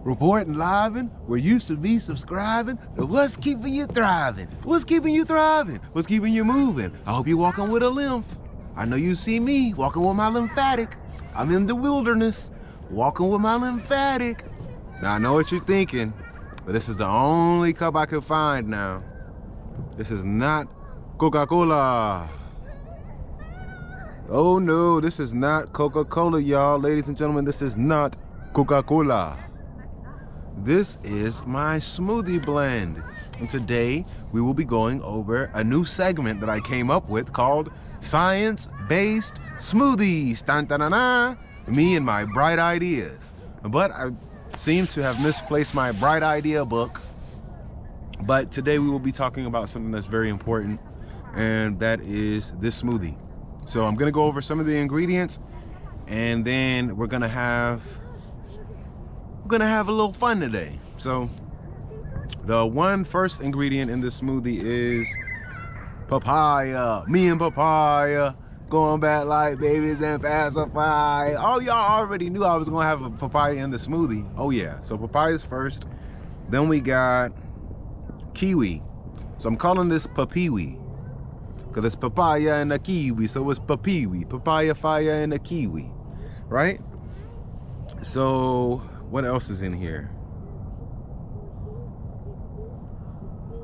Reporting live, and we're used to be subscribing to What's Keeping You Thriving. What's keeping you thriving? What's keeping you moving? I hope you're walking with a lymph. I know you see me walking with my lymphatic. I'm in the wilderness, walking with my lymphatic. Now I know what you're thinking, but this is the only cup I could find now. This is not Coca-Cola. Oh no, this is not Coca-Cola, y'all. Ladies and gentlemen, this is not Coca-Cola. This is my smoothie blend. And today we will be going over a new segment that I came up with called Science-Based Smoothies. Dun, dun, dun, dun. Me and my bright ideas. But I seem to have misplaced my bright idea book. But today we will be talking about something that's very important, and that is this smoothie. So I'm gonna go over some of the ingredients, and then we're gonna have a little fun today. So the first ingredient in this smoothie is papaya. Me and papaya going back like babies and pacify. Oh, y'all already knew I was gonna have a papaya in the smoothie. Oh yeah, so papaya's first. Then we got kiwi. So I'm calling this papiwi, because it's papaya and a kiwi, so it's papiwi. Papaya, fire, and a kiwi, right? So what else is in here?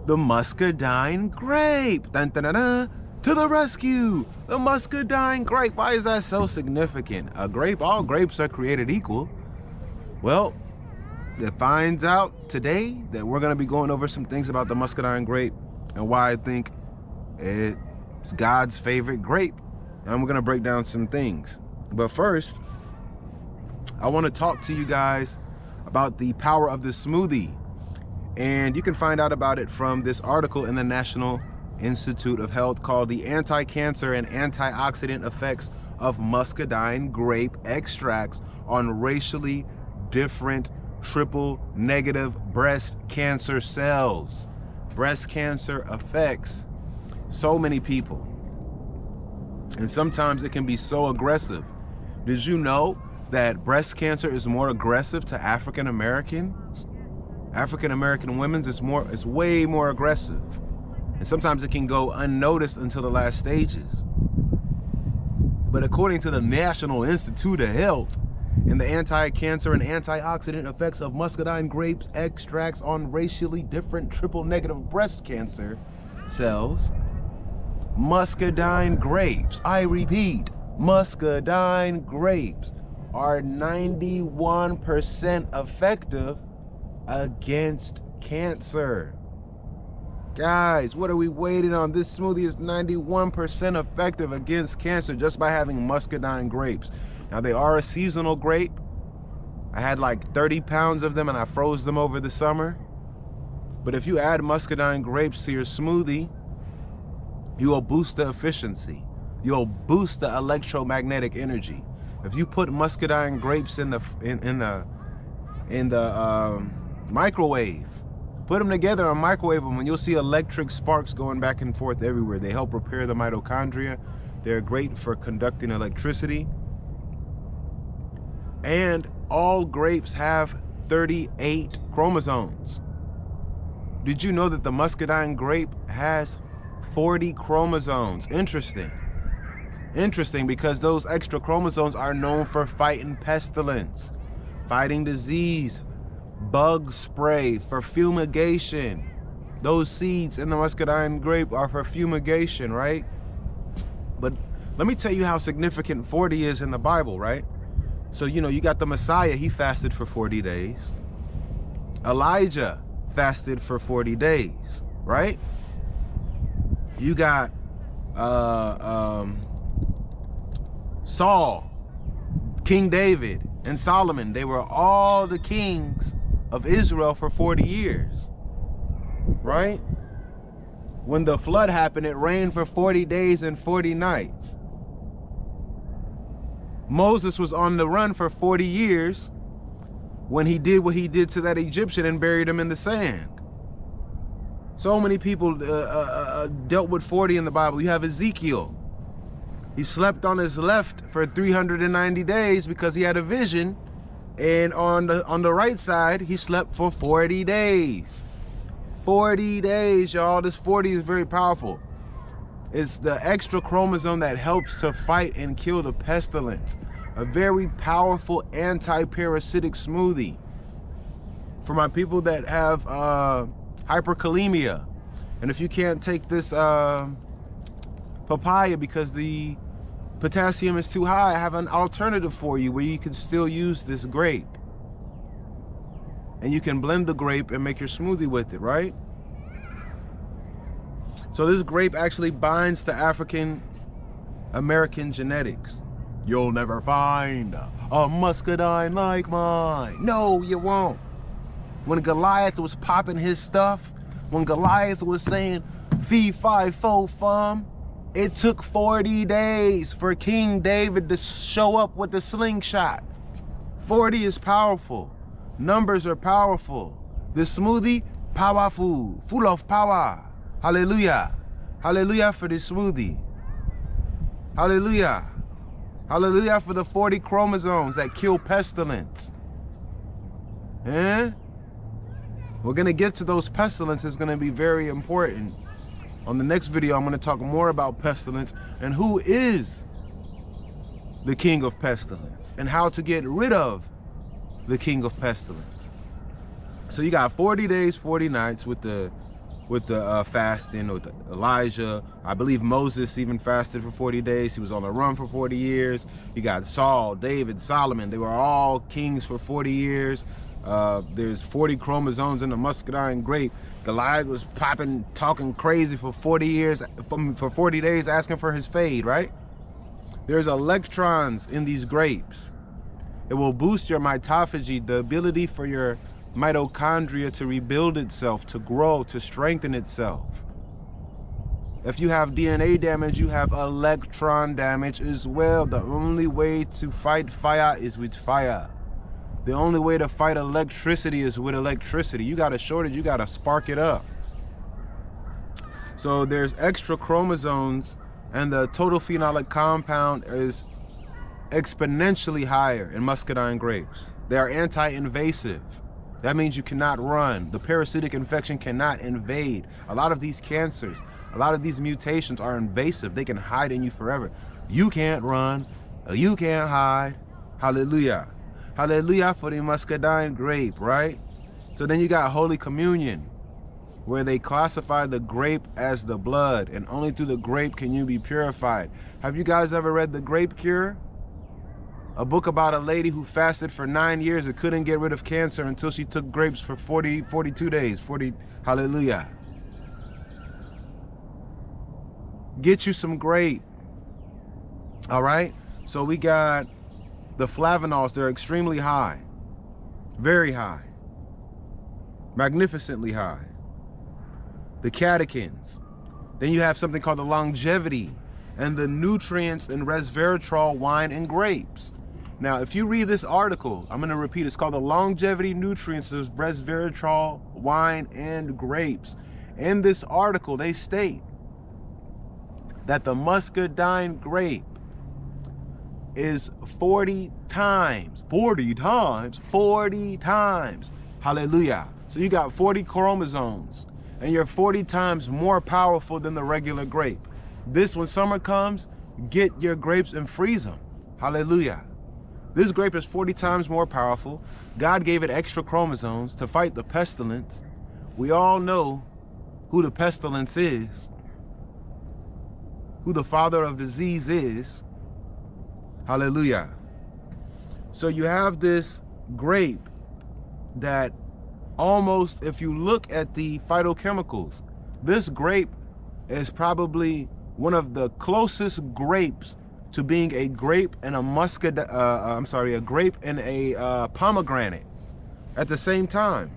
The muscadine grape. Dun, dun, dun, dun. To the rescue, the muscadine grape. Why is that so significant? A grape, all grapes are created equal. Well, it finds out today that we're gonna be going over some things about the muscadine grape and why I think it's God's favorite grape. And we're gonna break down some things. But first, I wanna talk to you guys about the power of this smoothie. And you can find out about it from this article in the National Institute of Health called The Anti-Cancer and Antioxidant Effects of Muscadine Grape Extracts on Racially Different Triple-Negative Breast Cancer Cells. Breast cancer affects so many people, and sometimes it can be so aggressive. Did you know that breast cancer is more aggressive to African Americans? African American women's is way more aggressive. And sometimes it can go unnoticed until the last stages. But according to the National Institute of Health, in the anti-cancer and antioxidant effects of muscadine grapes extracts on racially different triple-negative breast cancer cells, muscadine grapes, I repeat, muscadine grapes are 91% effective against cancer. Guys, what are we waiting on? This smoothie is 91% effective against cancer just by having muscadine grapes. Now, they are a seasonal grape. I had like 30 pounds of them and I froze them over the summer. But if you add muscadine grapes to your smoothie, you will boost the efficiency. You'll boost the electromagnetic energy. If you put muscadine grapes in the microwave, put them together and microwave them, and you'll see electric sparks going back and forth everywhere. They help repair the mitochondria. They're great for conducting electricity. And all grapes have 38 chromosomes. Did you know that the muscadine grape has 40 chromosomes? Interesting. Interesting, because those extra chromosomes are known for fighting pestilence, fighting disease, bug spray, for fumigation. Those seeds in the muscadine grape are for fumigation, right? But let me tell you how significant 40 is in the Bible, right? So, you know, you got the Messiah, he fasted for 40 days. Elijah fasted for 40 days, right? You got Saul, King David, and Solomon. They were all the kings of Israel for 40 years, right? When the flood happened, it rained for 40 days and 40 nights. Moses was on the run for 40 years when he did what he did to that Egyptian and buried him in the sand. So many people dealt with 40 in the Bible. You have Ezekiel. He slept on his left for 390 days because he had a vision And on the right side, he slept for 40 days. 40 days, y'all. This 40 is very powerful. It's the extra chromosome that helps to fight and kill the pestilence. A very powerful anti-parasitic smoothie. For my people that have hyperkalemia. And if you can't take this papaya because the potassium is too high, I have an alternative for you where you can still use this grape. And you can blend the grape and make your smoothie with it, right? So this grape actually binds to African American genetics. You'll never find a muscadine like mine. No, you won't. When Goliath was popping his stuff, when Goliath was saying, fee, fi, fo, fum, it took 40 days for King David to show up with the slingshot. 40 is powerful. Numbers are powerful. The smoothie, powerful, full of power. Hallelujah. Hallelujah for this smoothie. Hallelujah. Hallelujah for the 40 chromosomes that kill pestilence. Eh? We're going to get to those pestilence. It's going to be very important. On the next video, I'm going to talk more about pestilence and who is the king of pestilence and how to get rid of the king of pestilence. So you got 40 days, 40 nights with the fasting with Elijah. I believe Moses even fasted for 40 days. He was on the run for 40 years. You got Saul, David, Solomon. They were all kings for 40 years. There's 40 chromosomes in the muscadine grape. Goliath was popping, talking crazy for 40 years, for 40 days, asking for his fade, right? There's electrons in these grapes. It will boost your mitophagy, the ability for your mitochondria to rebuild itself, to grow, to strengthen itself. If you have DNA damage, you have electron damage as well. The only way to fight fire is with fire. The only way to fight electricity is with electricity. You got a shortage, you got to spark it up. So there's extra chromosomes, and the total phenolic compound is exponentially higher in muscadine grapes. They are anti-invasive. That means you cannot run. The parasitic infection cannot invade. A lot of these cancers, a lot of these mutations are invasive. They can hide in you forever. You can't run. You can't hide. Hallelujah. Hallelujah for the muscadine grape, right? So then you got Holy Communion, where they classify the grape as the blood, and only through the grape can you be purified. Have you guys ever read The Grape Cure? A book about a lady who fasted for 9 years and couldn't get rid of cancer until she took grapes for 42 days. Hallelujah. Get you some grape. All right? So we got the flavanols. They're extremely high. Very high. Magnificently high. The catechins. Then you have something called the longevity and the nutrients in resveratrol, wine, and grapes. Now, if you read this article, I'm going to repeat, it's called the longevity nutrients of resveratrol, wine, and grapes. In this article, they state that the muscadine grape is 40 times, hallelujah. So you got 40 chromosomes, and you're 40 times more powerful than the regular grape. This, when summer comes, get your grapes and freeze them. Hallelujah. This grape is 40 times more powerful. God gave it extra chromosomes to fight the pestilence. We all know who the pestilence is, who the father of disease is. Hallelujah. So you have this grape that almost, if you look at the phytochemicals, this grape is probably one of the closest grapes to being a grape and a grape and a pomegranate at the same time,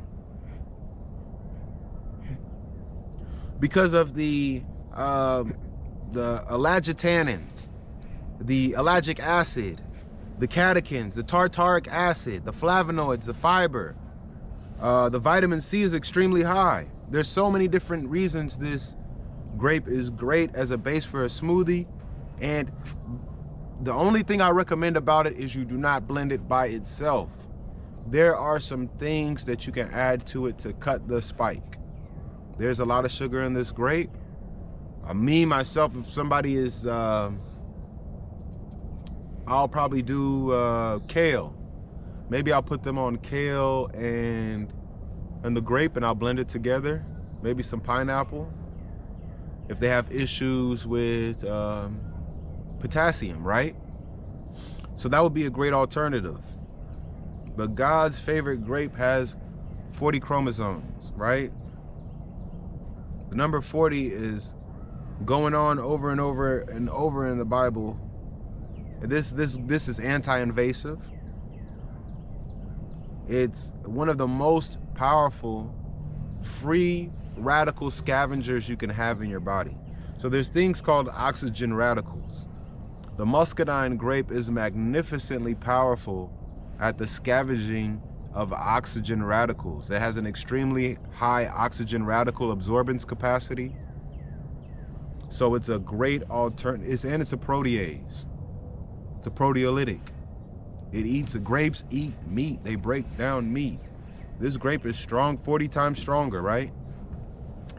because of the elagitannins, the ellagic acid, the catechins, the tartaric acid, the flavonoids, the fiber, the vitamin C is extremely high. There's so many different reasons this grape is great as a base for a smoothie, and the only thing I recommend about it is you do not blend it by itself. there are some things that you can add to it to cut the spike. There's a lot of sugar in this grape. Me, myself, if somebody is, I'll probably do kale. Maybe I'll put them on kale and the grape, and I'll blend it together. Maybe some pineapple. If they have issues with potassium, right? So that would be a great alternative. But God's favorite grape has 40 chromosomes, right? The number 40 is going on over and over and over in the Bible. This is anti-invasive. It's one of the most powerful free radical scavengers you can have in your body. So there's things called oxygen radicals. The muscadine grape is magnificently powerful at the scavenging of oxygen radicals. It has an extremely high oxygen radical absorbance capacity. So it's a great alternative, and it's a protease. It's a proteolytic. Grapes eat meat. They break down meat. This grape is strong, 40 times stronger, right?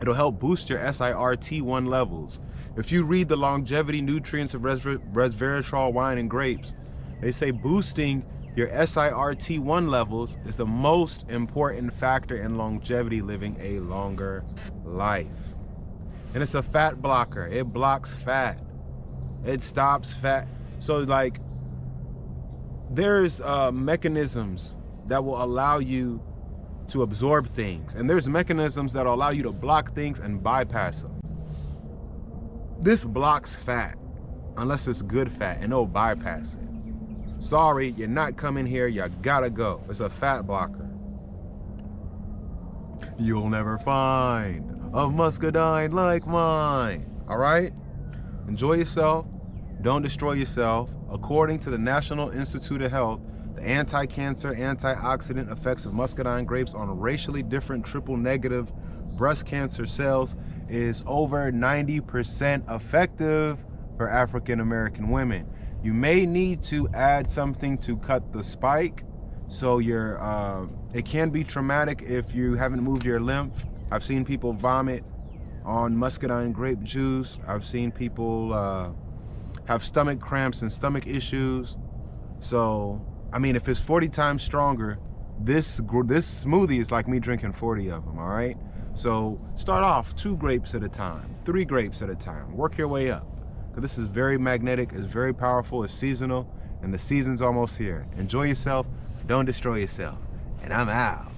It'll help boost your SIRT1 levels. If you read the longevity nutrients of resveratrol wine and grapes, they say boosting your SIRT1 levels is the most important factor in longevity, living a longer life. And it's a fat blocker. It blocks fat. It stops fat. So like, there's mechanisms that will allow you to absorb things, and there's mechanisms that will allow you to block things and bypass them. This blocks fat, unless it's good fat, and it'll bypass it. Sorry, you're not coming here, you gotta go. It's a fat blocker. You'll never find a muscadine like mine. All right? Enjoy yourself. Don't destroy yourself. According to the National Institute of Health, the anti-cancer, antioxidant effects of muscadine grapes on racially different triple-negative breast cancer cells is over 90% effective for African-American women. You may need to add something to cut the spike. So it can be traumatic if you haven't moved your lymph. I've seen people vomit on muscadine grape juice. I've seen people have stomach cramps and stomach issues. So, I mean, if it's 40 times stronger, this smoothie is like me drinking 40 of them, all right? So start off 2 grapes at a time, 3 grapes at a time. Work your way up. Because this is very magnetic, it's very powerful, it's seasonal, and the season's almost here. Enjoy yourself, don't destroy yourself. And I'm out.